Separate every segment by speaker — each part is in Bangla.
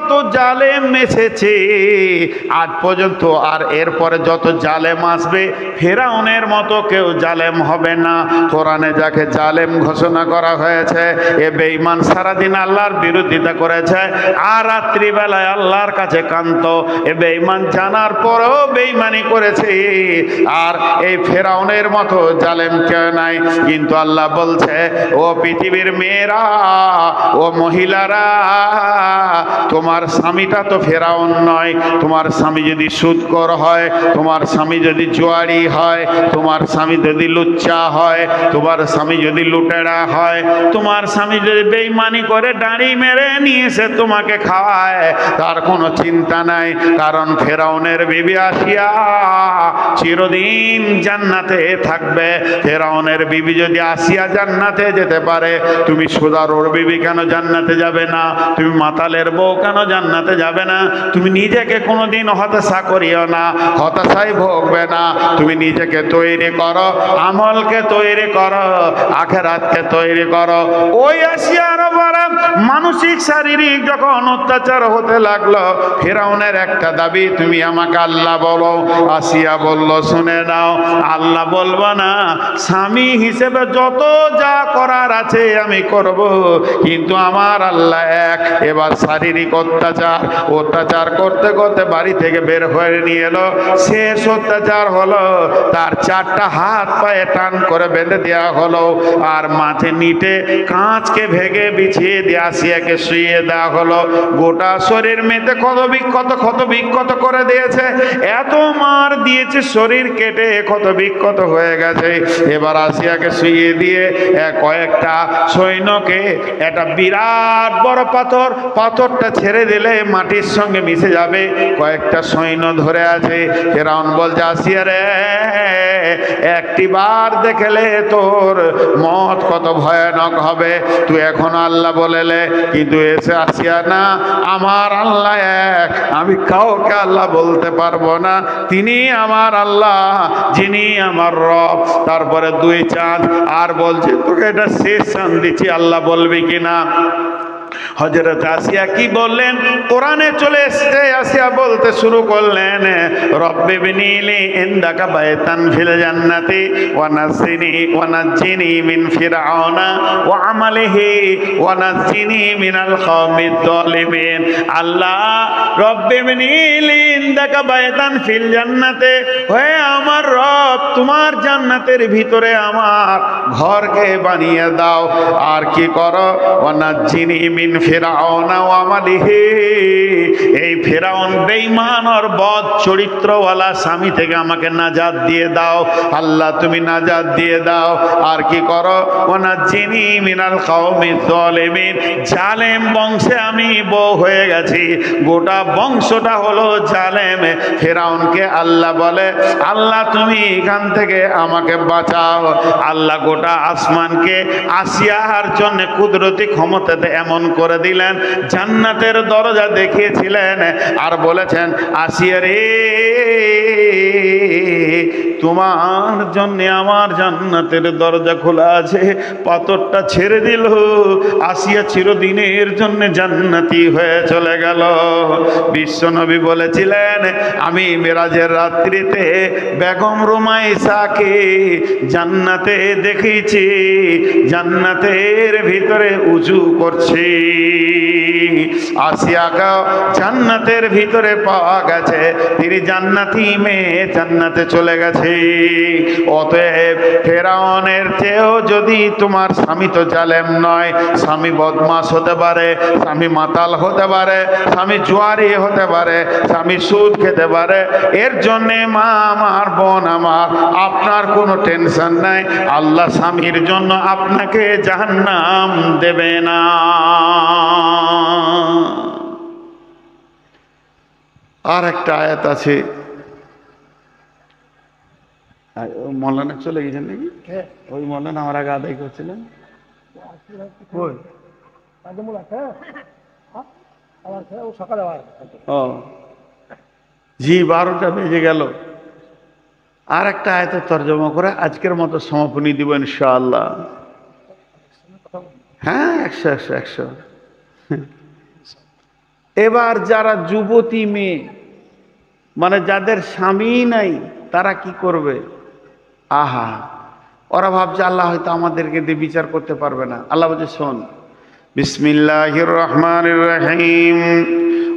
Speaker 1: যত জালেম এসেছে আজ পর্যন্ত, আর এরপরে যত জালেম আসবে ফেরাউনের মতো কেউ জালেম হবে না। কোরআনে যাকে জালেম ঘোষণা করা হয়েছে এ বেঈমান, সারাদিন আল্লাহর বিরোধিতা করেছে আর রাত্রিবেলায় আল্লাহর কাছে কান্ত। এ বেঈমান জানার পরেও বেঈমানি করেছে। আর এই ফেরাউনের মতো জালেম কেউ নাই। কিন্তু আল্লাহ বলছে, ও পৃথিবীর মেয়েরা, ও মহিলারা, তোমার স্বামীটা তো ফেরাউন নয়। তোমার স্বামী যদি সুদখোর হয়, তোমার স্বামী যদি জুয়ারি হয়, তোমার স্বামী যদি লুচ্চা হয়, তোমার স্বামী যদি লুটেরা হয়, তোমার স্বামী যদি বেঈমানি করে দাড়ি মেরে নিয়ে এসে তোমাকে খাওয়ায়, তার কোনো চিন্তা নাই। কারণ ফেরাউনের বিবি আসিয়া চিরদিন জান্নাতে থাকবে। ফেরাউনের বিবি যদি আসিয়া জান্নাতে যেতে পারে, তুমি সুদারোর বিবি কেন জান্নাতে যাবে না? তুমি মাতালের বউ কেন জান্নাতে যাবে না? তুমি নিজেকে কোনোদিন হতাশা করিও না, হতাশায় ভোগবে না। তুমি নিজেকে তৈরি করো, আমলকে তৈরি করো, আখেরাতকে তৈরি করো। ওই আসিয়ার বড় মানসিক শারীরিক যখন অত্যাচার হতে লাগলো, ফেরাউনের একটা দাবি, তুমি আমাকে আল্লাহ বলো। আসিয়া বলল, শুনে নাও, আল্লাহ বলবো না, স্বামী হিসেবে যত যা করার আছে আমি করব, কিন্তু আমার আল্লাহ এক। এবার শারীরিক অত্যাচার করতে করতে বাড়ি থেকে বের হয়ে নিয়ে এলো। শেষ অত্যাচার হলো, তার 4টা হাত পায়ে টান করে বেঁধে দেওয়া হলো, আর মাঠে নিটে কাঁচকে ভেঙে বিছিয়ে দিয়ে আসিয়াকে শুইয়ে দেওয়া হলো। গোটা শরীর মেতে ক্ষত বিক্ষত করে দিয়েছে, এত মার দিয়েছে, শরীর কেটে ক্ষত বিক্ষত হয়ে গেছে। এবার আসিয়াকে শুইয়ে দিয়ে কয়েকটা সৈন্যকে একটা বিরাট বড় পাথরটা ছেড়ে দিলে মাটির সঙ্গে মিশে যাবে, কয়েকটা সৈন্য ধরে আছে। ফেরাউন বলছে, আসিয়া রে, একটি বার দেখলে তোর মত কত ভয়ানক হবে। তুই এখন আল্লাহ বলেলে, কিন্তু এসে আসিয়া না, আমার আল্লাহ এক, আমি কাউকে আল্লাহ বলতে পারবো না। তিনি আমার আল্লাহ, যিনি আমার রব। তারপরে 2 চাঁদ আর বলছে, তোকে এটা শেষ চাঁদ দিচ্ছি, আল্লাহ বলবি কিনা? হযরত আসিয়া কি বললেন? কোরআনে চলে এসেছে। আসিয়া বলতে শুরু করলেন, রব্বি বিনিলি ইনদাকা বাইতান ফিল জান্নাতি ওয়া নাজ্জিনি মিন ফিরআউনা ওয়া আমালিহি ওয়া নাজ্জিনি মিনাল কওমিদ যালিমিন। আল্লাহ, রব্বি বিনিলি ইনদাকা বাইতান ফিল জান্নাতে, হে আমার রব, তোমার জান্নাতের ভিতরে আমার ঘরকে বানিয়ে দাও। আর কি করো? ওয়া নাজ্জিনি মিন ফিরআউনা ওয়া আমালিহি, এই ফিরআউন বেঈমান আর বদ চরিত্রওয়ালা স্বামী থেকে আমাকে নাজাত দিয়ে দাও। আল্লাহ, তুমি নাজাত দিয়ে দাও। আর কি করো? ওয়া নাজ্জিনি মিনাল কওমিজ যালিমিন, জালেম বংশে আমি বউ হয়ে গেছি, গোটা বংশটা হলো জালেম। ফিরআউনকে আল্লাহ বলে, আল্লাহ তুমি এখান থেকে আমাকে বাঁচাও। আল্লাহ গোটা আসমানকে আসিয়ার জন্য কুদরতি ক্ষমতাতে এমন করে দিলেন, জান্নাতের দরজা দেখিয়েছিলেন আর বলেছেন, আসিয়া রে, তোমার জন্য আমার জান্নাতের দরজা খোলা আছে। পাথরটা ছেড়ে দিল, আসিয়া চিরদিনের জন্য জান্নাতি হয়ে চলে গেল। বিশ্বনবী বলেছিলেন, আমি মেরাজের রাত্রিতে বেগম রুমাইসাকে জান্নাতে দেখেছি, জান্নাতের ভিতরে উজু করছি। আসিয়াকে জান্নাতের ভিতরে পাওয়া গেছে, তিনি জান্নাতি মেয়ে, জান্নাতে চলে গেছে। অতএব ফেরাউনের চেয়েও যদি তোমার স্বামী তো জালেম নয়, স্বামী বদমাশ হতে পারে, স্বামী মাতাল হতে পারে, স্বামী জুয়ারি হতে পারে, স্বামী সুদ খেতে পারে, এর জন্যে মা আমার, বোন আমার, আপনার কোনো টেনশন নাই। আল্লাহ স্বামীর জন্য আপনাকে জাহান্নাম দেবে না। আর একটা আয়াত আছে, মৌলানা চলে গেছেন নাকি? ওই মৌলানা আমার আগে আদায় করছিলেন। ও জি, 12টা বেজে গেল। আর একটা আয়াতে তর্জমা করে আজকের মতো সমাপনী দিব ইনশাআল্লাহ। হ্যাঁ, 100। এবার যারা যুবতী মেয়ে, মানে যাদের স্বামী নাই, তারা কি করবে? আহা, ওরা ভাবছে আল্লাহ হয়তো আমাদেরকে দিয়ে বিচার করতে পারবে না। আল্লাহ বলছে শোন, বিসমিল্লাহির রহমানির রহিম,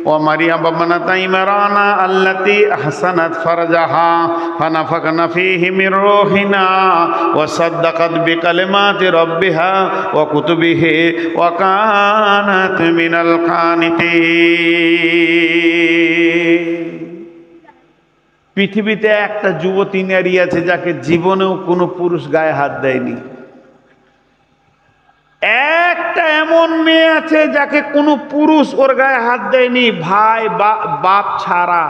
Speaker 1: ওয়া মারিয়াম বানাত ইমরানা আল্লাতী আহসানাত ফারজাহা ফানাফাকনা ফীহি মির রূহিনা ওয়া সাদ্দাকাত বিকালিমাতি রাব্বিহা ওয়া কুতুবিহি ওয়া কানাত মিনাল কানিতিন। পৃথিবীতে একটা যুবতী নারী আছে যাকে জীবনেও কোনো পুরুষ গায়ে হাত দেয়নি। একটা এমন মেয়ে আছে যাকে কোনো পুরুষ ওর গায়ে হাত দেয়নি, ভাই বাপ ছাড়া।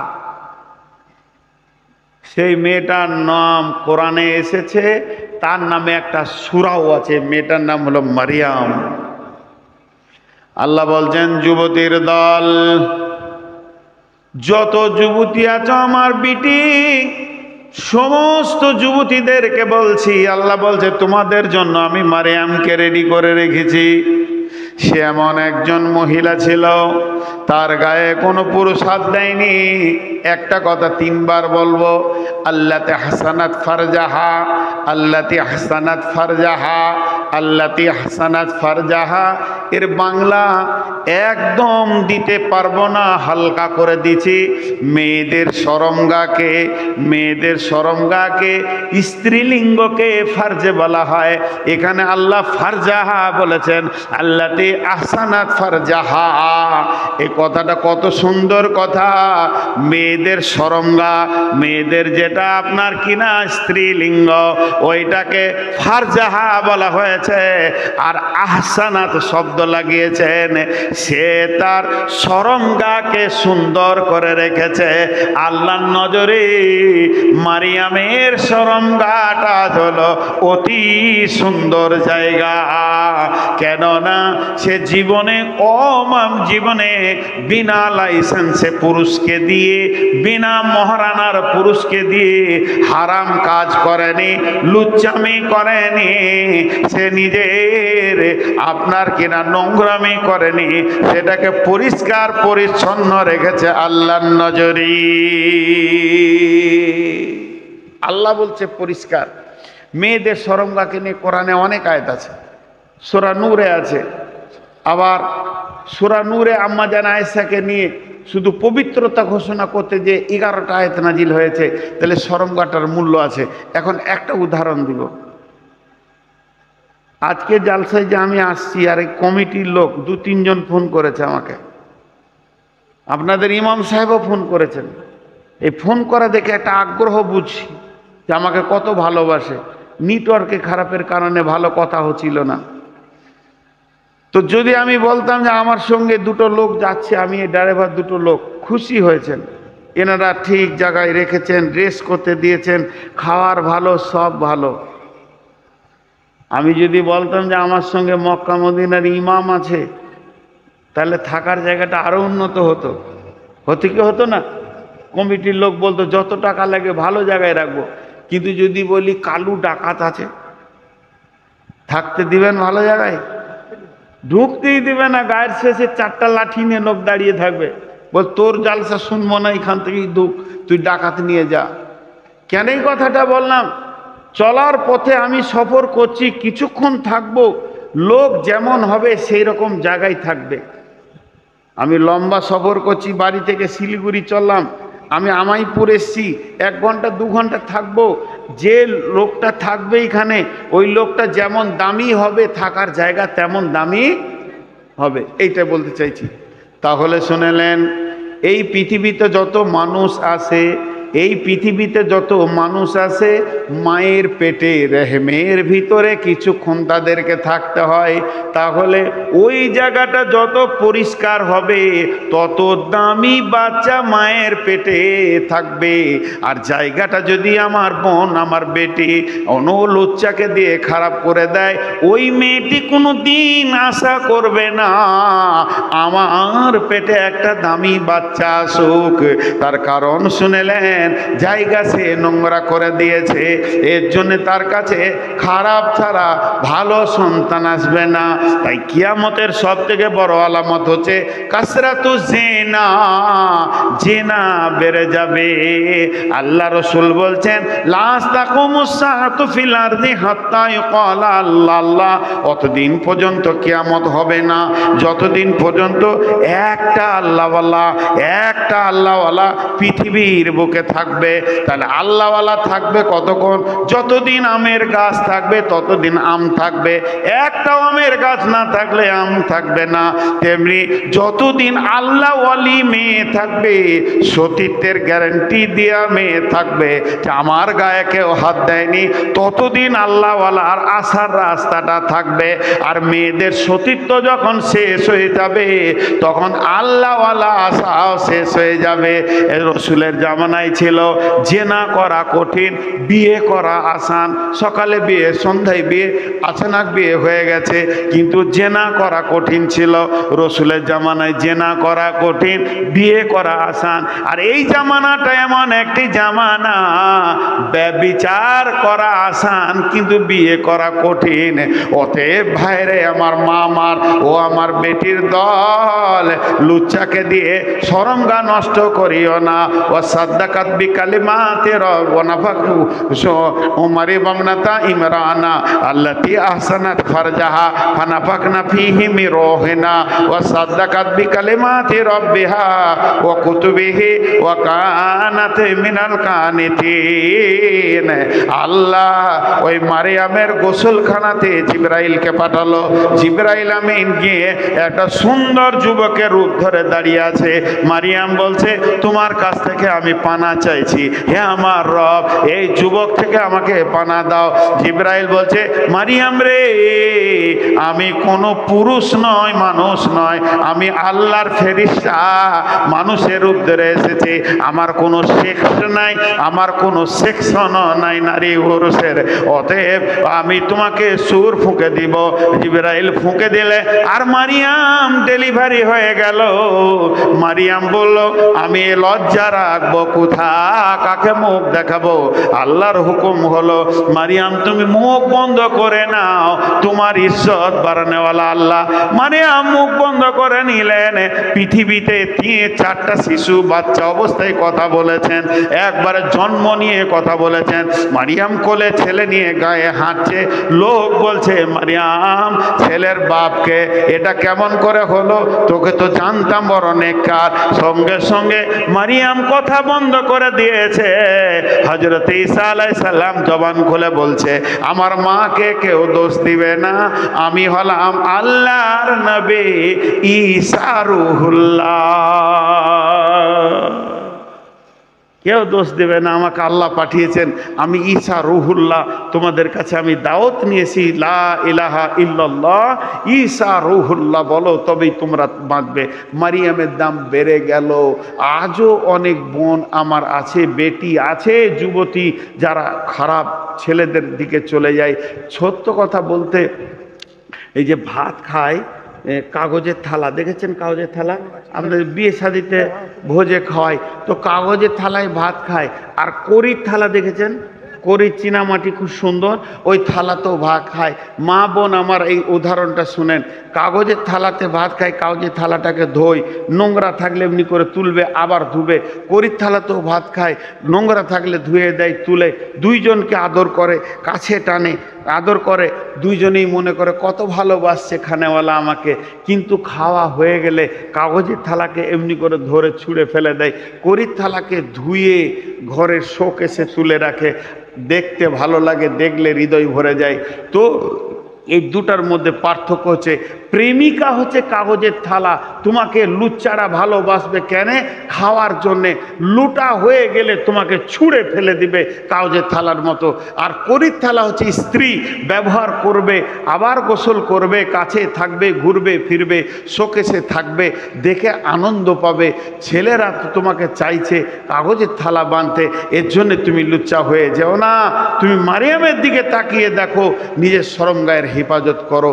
Speaker 1: সেই মেয়েটার নাম কোরআনে এসেছে, তার নামে একটা সূরাও আছে, মেয়েটার নাম হলো মারিয়াম। আল্লাহ বলছেন, যুবতীর দল, যত যুবতী আছো আমার বিটি, সমস্ত যুবতীদেরকে বলছি, আল্লাহ বলছে তোমাদের জন্য আমি মারিয়ামকে রেডি করে রেখেছি। সে এমন একজন মহিলা ছিল, তার গায়ে কোনো পুরুষ হাত দেয়নি। একটা কথা তিনবার বলবো, আল্লাতি হাসানাত ফারজাহা, আল্লাতি হাসানাত ফারজাহা, আল্লাতি হাসানাত ফারজাহা। এর বাংলা একদম দিতে পারবো না, হালকা করে দিছি। মেয়েদের শরমগাকে, মেয়েদের শরমগাকে, স্ত্রীলিঙ্গকে ফারজে বলা হয়। এখানে আল্লাহ ফারজাহা বলেছেন, আল্লাতি আহসানাত ফারজাহা। এই কথাটা কত সুন্দর কথা। মেয়েদের শরমগা, মেয়েদের যেটা আপনার কিনা স্ত্রীলিঙ্গ, ওইটাকে ফারজাহা বলা হয়েছে। আর আহসানাত শব্দ লাগিয়েছেন, সে তার শরমগাকে সুন্দর করে রেখেছে। আল্লাহর নজরে মারিয়ামের শরমগাটা হলো অতি সুন্দর জায়গা। কেননা সে জীবনে জীবনে বিনা লাইসেন্সে পুরুষকে দিয়ে, বিনা মহারানার পুরুষকে দিয়ে হারাম কাজ করেনি, লুচ্চামি করেনি, সে নিজের আপনার কিনা নোংরামি করেনি, সেটাকে পরিষ্কার পরিচ্ছন্ন রেখেছে আল্লাহর নজরে। আল্লাহ বলছে পরিষ্কার। মেয়েদের শরমগাকে নিয়ে কোরআনে অনেক আয়াত আছে, সূরা নূরে আছে। আবার সূরা নূরে আম্মা জান আয়েশাকে নিয়ে শুধু পবিত্রতা ঘোষণা করতে যে 11টা আয়াত নাজিল হয়েছে, তাহলে শরমগাটার মূল্য আছে। এখন একটা উদাহরণ দিব। আজকে জালসায় যে আমি আসছি, আর এই কমিটির লোক 2-3 জন ফোন করেছে আমাকে, আপনাদের ইমাম সাহেবও ফোন করেছেন। এই ফোন করা দেখে একটা আগ্রহ বুঝছি যে আমাকে কত ভালোবাসে। নেটওয়ার্কে খারাপের কারণে ভালো কথা হচ্ছিল না। তো যদি আমি বলতাম যে আমার সঙ্গে 2টো লোক যাচ্ছে, আমি এই ড্রাইভার 2টো লোক, খুশি হয়েছেন, এনারা ঠিক জায়গায় রেখেছেন, রেস্ট করতে দিয়েছেন, খাওয়ার ভালো, সব ভালো। আমি যদি বলতাম যে আমার সঙ্গে মক্কা মদিনার ইমাম আছে, তাহলে থাকার জায়গাটা আরো উন্নত হতো। হতে কি হতো না? কমিটির লোক বলতো যত টাকা লাগে ভালো জায়গায় রাখবো। কিন্তু যদি বলি কালু ডাকাত আছে, থাকতে দিবেন ভালো জায়গায়? ঢুকতেই দিবে না। গায়ের শেষে 4টা লাঠি নিয়ে লোক দাঁড়িয়ে থাকবে, বল তোর জালসা শুনবো না, এখান থেকেই ঢুক, তুই ডাকাত নিয়ে যা। কেন এই কথাটা বললাম? চলার পথে আমি সফর করছি, কিছুক্ষণ থাকবো, লোক যেমন হবে সেই রকম জায়গায় থাকবে। আমি লম্বা সফর করছি, বাড়ি থেকে শিলিগুড়ি চললাম, আমি আমাইপুর এসছি, 1 ঘন্টা 2 ঘন্টা থাকবো। যে লোকটা থাকবে এখানে, ওই লোকটা যেমন দামি হবে, থাকার জায়গা তেমন দামি হবে, এইটা বলতে চাইছি। তাহলে শুনেলেন, এই পৃথিবীতে যত মানুষ আছে, এই পৃথিবীতে যত মানুষ আছে, মায়ের পেটে রেহমের ভিতরে কিছুক্ষণ তাদেরকে থাকতে হয়। তাহলে ওই জায়গাটা যত পরিষ্কার হবে, তত দামি বাচ্চা মায়ের পেটে থাকবে। আর জায়গাটা যদি আমার বোন, আমার বেটি অনুলুচ্চাকে দিয়ে খারাপ করে দেয়, ওই মেয়েটি কোনো দিন আশা করবে না আমার পেটে একটা দামি বাচ্চা আসুক। তার কারণ শুনেলেন, জায়গা সে নোংরা করে দিয়েছে, এর জন্য তার কাছে খারাপ ছাড়া ভালো সন্তান আসবে না। তাই কিয়ামতের সব থেকে বড় আলামত হচ্ছে কাসরাতু জিনা, জিনা বেড়ে যাবে। আল্লাহ রসুল বলছেন লা তাকুমুস সাআতু ফিল আরদি হাত্তা ইউকালা আল্লাহ আল্লাহ, অতদিন পর্যন্ত কিয়ামত হবে না যতদিন পর্যন্ত একটা আল্লাহওয়ালা পৃথিবীর বুকে থাকবে। তাহলে আল্লাহওয়ালা থাকবে কতক্ষণ? যতদিন আমের গাছ থাকবে ততদিন আম থাকবে, একটা আমের গাছ না থাকলে আম থাকবে না। তেমনি যতদিন আল্লাহওয়ালি মেয়ে থাকবে, সতীত্বের গ্যারান্টি দেওয়া মেয়ে থাকবে যে আমার গায়ে কেউ হাত দেয়নি, ততদিন আল্লাহওয়ালার আসার রাস্তাটা থাকবে। আর মেয়েদের সতীত্ব যখন শেষ হয়ে যাবে তখন আল্লাহওয়ালা আশাও শেষ হয়ে যাবে। রসুলের জামানায় ছিল জেনা করা কঠিন, বিয়ে করা আসান। সকালে বিয়ে, সন্ধ্যায় বিয়ে, আচানক বিয়ে হয়ে গেছে, কিন্তু জেনা করা কঠিন ছিল। রসুলের জামানায় জেনা করা কঠিন, বিয়ে করা আসান। আর এই জামানাটা এমন একটি জামানা, ব্যভিচার করা আসান কিন্তু বিয়ে করা কঠিন। অতএব ভাইরে আমার মা আমার ও আমার বেটির দল, লুচ্চাকে দিয়ে শরমগা নষ্ট করিও না। ও সাদ্দাকাত বিকালিমাতি রব্বিনা ফাকু উমারি বামনাতা ইমরানা আল্লাতি আহসানাত ফারজাহা ফানাফাকনা ফিহি মির রূহিনা ওয়া সাদ্দাকাত বিকালিমাতি রব্বিহা ওয়া কুতুবিহি ওয়া কানাত মিনাল কানিতিন। আল্লাহ ওই মারিয়ামের গোসলখানাতে জিবরাইলকে পাঠালো। জিবরাইল আমিন গিয়ে একটা সুন্দর যুবকের রূপ ধরে দাঁড়িয়ে আছে। মারিয়াম বলছে তোমার কাছ থেকে আমি পানা চাইছি, হে আমার রব, এই যুবক থেকে আমাকে পানা দাও। জিবরাইল বলছে মারিয়াম রে, আমি কোনো পুরুষ নয়, মানুষ নয়, আমি আল্লাহর ফেরেশতা, মানুষের রূপ ধরে এসেছি। আমার কোনো সেক্স নাই, আমার কোনো সেকশনও নাই নারী পুরুষের। অতএব আমি তোমাকে সুর ফুঁকে দিব। জিবরাইল ফুঁকে দিলে আর মারিয়াম ডেলিভারি হয়ে গেল। মারিয়াম বলল আমি লজ্জা রাখবো কোথা, কাকে মুখ দেখাবো? আল্লাহর হুকুম হলো মারিয়াম তুমি মুখ বন্ধ করে নাও, তোমার ইজ্জত বাড়ানোওয়ালা আল্লাহ। মারিয়াম মুখ বন্ধ করে নিলেন। পৃথিবীতে 3-4টা শিশু বাচ্চা অবস্থায় কথা বলেছেন, একবারে জন্ম নিয়ে কথা বলেছেন। মারিয়াম কোলে ছেলে নিয়ে গায়ে হাঁটছে, লোক বলছে মারিয়াম ছেলের বাপকে, এটা কেমন করে হলো? তোকে তো জানতাম বড় নেককার। সঙ্গে সঙ্গে মারিয়াম কথা বন্ধ করে দিয়েছে। হযরত ঈসা আলাইহিস সালাম জবান খুলে বলছে আমার মাকে কেউ দোষ দিবে না, আমি হলাম আল্লাহর নবী ঈসা রূহুল্লাহ। কেউ দোষ দেবে না, আমাকে আল্লাহ পাঠিয়েছেন, আমি ঈসা রূহুল্লাহ। তোমাদের কাছে আমি দাওয়াত নিয়েছি লা ইলাহা ইল্লাল্লাহ, ঈসা রূহুল্লাহ বলো, তবেই তোমরা বাঁচবে। মারিয়ামের দাম বেড়ে গেল। আজও অনেক বোন আমার আছে, বেটি আছে, যুবতী যারা খারাপ ছেলেদের দিকে চলে যায়। সত্য কথা বলতে, এই যে ভাত খায় কাগজের থালা, দেখেছেন কাগজের থালা? আমাদের বিয়ে শাদিতে ভোজে খাওয়ায়, তো কাগজের থালায় ভাত খায়। আর কড়ির থালা দেখেছেন? কড়ির চীনামাটি খুব সুন্দর, ওই থালাতেও ভাত খায়। মা বোন আমার এই উদাহরণটা শুনেন। কাগজের থালাতে ভাত খায়, কাগজের থালাটাকে ধোয়, নোংরা থাকলে এমনি করে তুলবে আবার ধুবে। কড়ির থালাতেও ভাত খায়, নোংরা থাকলে ধুয়ে দেয়, তুলে। দুইজনকে আদর করে, কাছে টানে, আদর করে, দুইজনেই মনে করে কত ভালোবাসছে খানেওয়ালা আমাকে। কিন্তু খাওয়া হয়ে গেলে কাগজের থালাকে এমনি করে ধরে ছুঁড়ে ফেলে দেয়। কড়ির থালাকে ধুয়ে ঘরের শোকেসে তুলে রাখে, দেখতে ভালো লাগে, দেখলে হৃদয় ভরে যায়। তো এই দুটার মধ্যে পার্থক্য হচ্ছে, প্রেমিকা হচ্ছে কাগজের থালা, তোমাকে লুচ্চারা ভালোবাসবে কেন? খাওয়ার জন্যে। লুটা হয়ে গেলে তোমাকে ছুঁড়ে ফেলে দিবে কাগজের থালার মতো। আর কড়ির থালা হচ্ছে স্ত্রী, ব্যবহার করবে, আবার গোসল করবে, কাছে থাকবে, ঘুরবে ফিরবে, শোকেসে থাকবে, দেখে আনন্দ পাবে। ছেলেরা তো তোমাকে চাইছে কাগজের থালা বানতে, এর জন্যে তুমি লুচ্চা হয়ে যেও না। তুমি মারিয়ামের দিকে তাকিয়ে দেখো, নিজের শরম গায়ের হেফাজত করো।